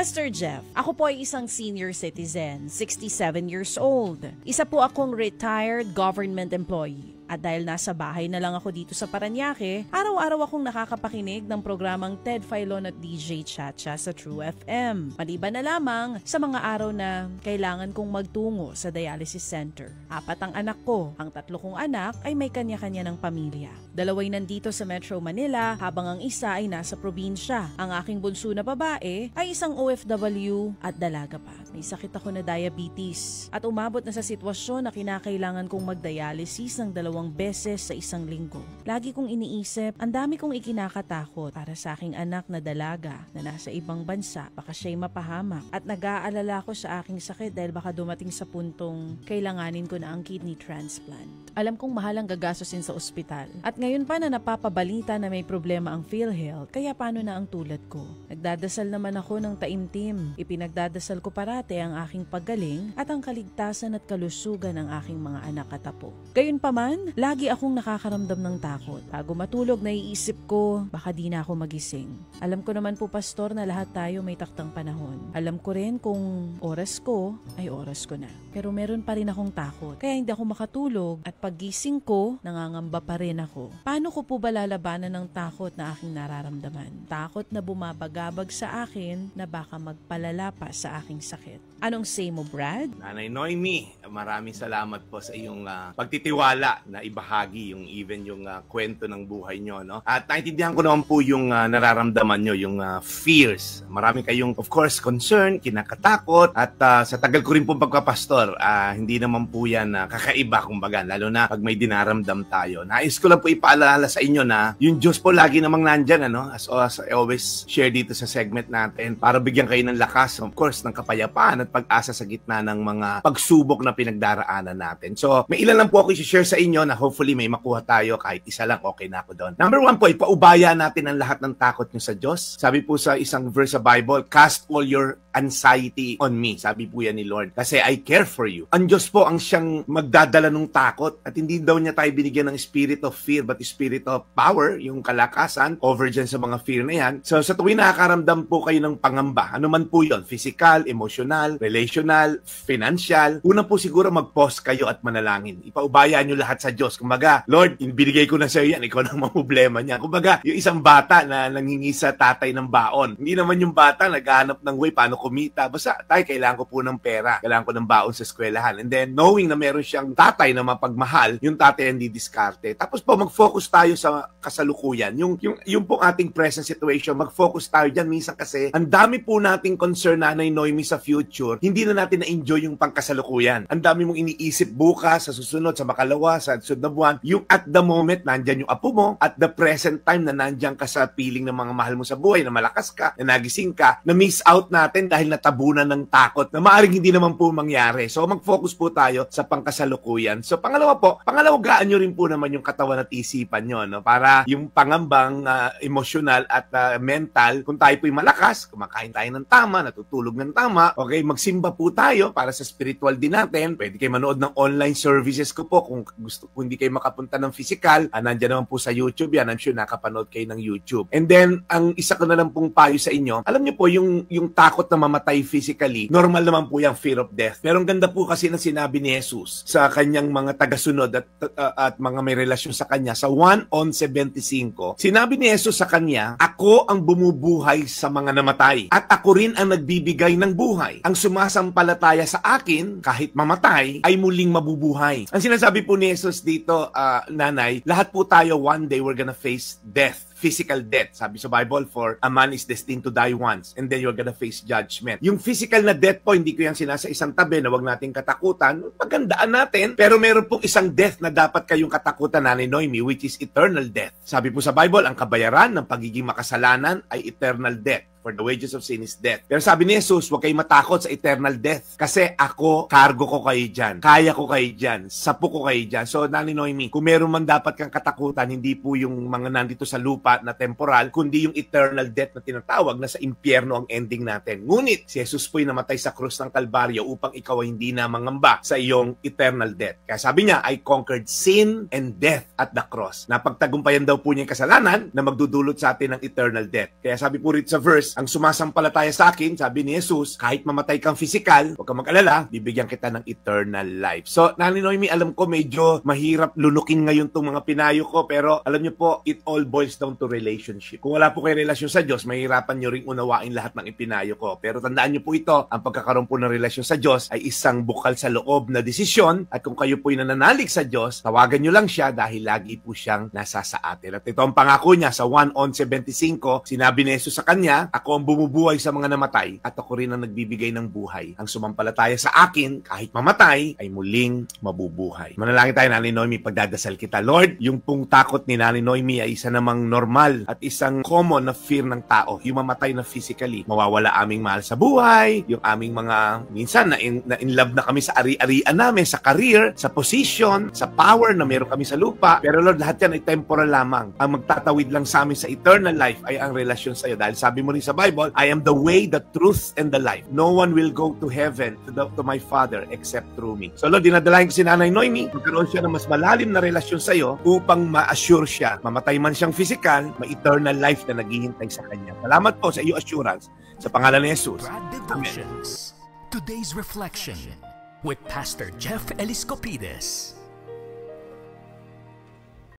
Pastor Jeff, ako po ay isang senior citizen, 67 years old. Isa po akong retired government employee. At dahil nasa bahay na lang ako dito sa Parañaque, araw-araw akong nakakapakinig ng programang Ted Filon at DJ Chacha sa True FM. Maliban na lamang sa mga araw na kailangan kong magtungo sa dialysis center. 4 ang anak ko. Ang 3 kong anak ay may kanya-kanya ng pamilya. 2 nandito sa Metro Manila habang ang isa ay nasa probinsya. Ang aking bunso na babae ay isang OFW at dalaga pa. May sakit ako na diabetes at umabot na sa sitwasyon na kinakailangan kong magdialysis ng 2 beses sa isang linggo. Lagi kong iniisip, ang dami kong ikinakatakot para sa aking anak na dalaga na nasa ibang bansa, baka siya'y mapahamak at nag-aalala ko sa aking sakit dahil baka dumating sa puntong kailanganin ko na ang kidney transplant. Alam kong mahal ang gagastusin sa ospital at ngayon pa na napapabalita na may problema ang PhilHealth, kaya paano na ang tulad ko? Nagdadasal naman ako ng taimtim. Ipinagdadasal ko parate ang aking paggaling at ang kaligtasan at kalusugan ng aking mga anak at apo. Gayunpaman, lagi akong nakakaramdam ng takot. Bago matulog, naiisip ko, baka di na ako magising. Alam ko naman po, Pastor, na lahat tayo may taktang panahon. Alam ko rin kung oras ko ay oras ko na. Pero meron pa rin akong takot. Kaya hindi ako makatulog at paggising ko, nangangamba pa rin ako. Paano ko po ba lalabanan ng takot na aking nararamdaman? Takot na bumabagabag sa akin na baka magpalala pa sa aking sakit. Anong say mo, Brad? Nanay Noemi, maraming salamat po sa iyong pagtitiwala na ibahagi yung kwento ng buhay nyo, no? At naintindihan ko naman po yung nararamdaman nyo, yung fears. Marami kayong, of course, concern, kinakatakot, at sa tagal ko rin po pagkapastor, hindi naman po yan kakaiba, kumbaga, lalo na pag may dinaramdam tayo. Nais ko lang po ipaalala sa inyo na yung Diyos po lagi namang nandyan, ano? As I always share dito sa segment natin, para bigyan kayo ng lakas, of course, ng kapayapaan at pag-asa sa gitna ng mga pagsubok na pinagdaraanan natin. So, may ilan lang po ako i-share sa inyo na hopefully may makuha tayo, kahit isa lang, okay na ako doon. Number 1 po, ipaubaya natin ang lahat ng takot nyo sa Diyos. Sabi po sa isang verse sa Bible, cast all your anxiety on me. Sabi po yan ni Lord. Kasi I care for you. Ang Diyos po ang siyang magdadala ng takot at hindi daw niya tayo binigyan ng spirit of fear but spirit of power, yung kalakasan, over dyan sa mga fear na yan. So sa tuwing nakakaramdam po kayo ng pangamba, ano man po yun, physical, emotional, relational, financial, una po siguro mag-pause kayo at manalangin. Ipaubaya nyo lahat sa Diyos. Kumbaga, Lord, binigay ko na sa iyo yan, ikaw na ang problema niya. Kumbaga, yung isang bata na nangingi sa tatay ng baon, hindi naman yung bata naghahanap ng way paano kumita. Basta, tay, kailangan ko po ng pera. Kailangan ko ng baon sa eskwelahan. And then, knowing na meron siyang tatay na mapagmahal, yung tatay hindi diskarte. Tapos po, mag-focus tayo sa kasalukuyan. Yung pong ating present situation, mag-focus tayo dyan. Minsan kasi, ang dami po nating concern, Nanay Noemi, sa future, hindi na natin na-enjoy yung pangkasalukuyan. Ang dami mong iniisip bukas, sa susunod, sa makalawa, sa susunod na buwan. Yung at the moment, nandyan yung apo mo. At the present time na nandyan ka sa piling ng mga mahal mo sa buhay, na malakas ka, na nagising ka, na miss out natin dahil natabunan ng takot na maaaring hindi naman po mangyari. So, mag-focus po tayo sa pangkasalukuyan. So, pangalawagaan nyo rin po naman yung katawan at isipan nyo, no? Para yung pangambang emosyonal at mental, kung tayo po'y malakas, kumakain tayo ng tama, natutulog ng tama, okay, magsimba po tayo para sa spiritual din natin. Pwede kayo manood ng online services ko po kung hindi kayo makapunta ng physical, nandiyan naman po sa YouTube yan. I'm sure nakapanood kayo ng YouTube. And then, ang isa ko na lang pong payo sa inyo, alam nyo po, yung takot na mamatay physically, normal naman po yung fear of death. Pero ang ganda po kasi na sinabi ni Jesus sa kanyang mga tagasunod at mga may relasyon sa kanya sa 1:75. Sinabi ni Jesus sa kanya, ako ang bumubuhay sa mga namatay at ako rin ang nagbibigay ng buhay. Ang sumasampalataya sa akin, kahit mamatay, ay muling mabubuhay. Ang sinasabi po ni Jesus dito, nanay, lahat po tayo one day we're gonna face death. Physical death. Sabi sa Bible, for a man is destined to die once and then you're gonna face judgment. Yung physical na death po, hindi ko yan sinasa isang tabi na wag nating katakutan. Pagandaan natin, pero meron pong isang death na dapat kayong katakutan, Nanay Noemi, which is eternal death. Sabi po sa Bible, ang kabayaran ng pagiging makasalanan ay eternal death. For the wages of sin is death. Pero sabi ni Jesus, huwag kayong matakot sa eternal death. Kasi ako, cargo ko kayo dyan. Kaya ko kayo dyan. Sapo ko kayo dyan. So, Nanay Noemi, kung meron man dapat kang katakutan, hindi po yung mga nandito sa lupa na temporal, kundi yung eternal death na tinatawag na sa impyerno ang ending natin. Ngunit, si Jesus po'y namatay sa krus ng Kalbaryo upang ikaw ay hindi na mangamba sa iyong eternal death. Kaya sabi niya, I conquered sin and death at the cross. Napagtagumpayan daw po niya yung kasalanan na magdudulot sa atin ng eternal death. Kaya sabi po rito sa verse, ang sumasampalataya sa akin, sabi ni Jesus, kahit mamatay kang physical, huwag kang mag-alala, bibigyan kita ng eternal life. So, Nanay Noemi, alam ko medyo mahirap lunukin ngayon itong mga pinayo ko, pero alam niyo po, it all boils down to relationship. Kung wala po kayo relasyon sa Diyos, mahirapan niyo ring unawain lahat ng ipinayo ko. Pero tandaan niyo po ito, ang pagkakaroon po ng relasyon sa Diyos ay isang bukal sa loob na desisyon, at kung kayo po'y nananalig sa Diyos, tawagan niyo lang siya dahil lagi po siyang nasa sa atin. At ito ang pangako niya sa 1:11:25, sinabi ni Jesus sa kanya, ako ang bumubuhay sa mga namatay at ako rin ang nagbibigay ng buhay. Ang sumampalataya sa akin, kahit mamatay, ay muling mabubuhay. Manalangin tayo, Nanay Noemi, pagdadasal kita. Lord, yung pong takot ni Nanay Noemi ay isa namang normal at isang common na fear ng tao. Yung mamatay na physically, mawawala aming mahal sa buhay, yung aming mga, minsan na in love na kami sa ari-arian namin, sa career, sa position, sa power na meron kami sa lupa. Pero Lord, lahat yan ay temporal lamang. Ang magtatawid lang sa amin sa eternal life ay ang relasyon sa iyo. Dahil sabi mo rin sa Bible, I am the way, the truth, and the life. No one will go to heaven, to my Father, except through me. So Lord, dinadalahin ko si Nanay Noemi, magkaroon siya ng mas malalim na relasyon sa iyo upang ma-assure siya, mamatay man siyang physical, may eternal life na naghihintay sa kanya. Salamat po sa iyo assurance. Sa pangalan ni Jesus. Brad Devotions. Today's Reflection with Pastor Jeff Eliscopides.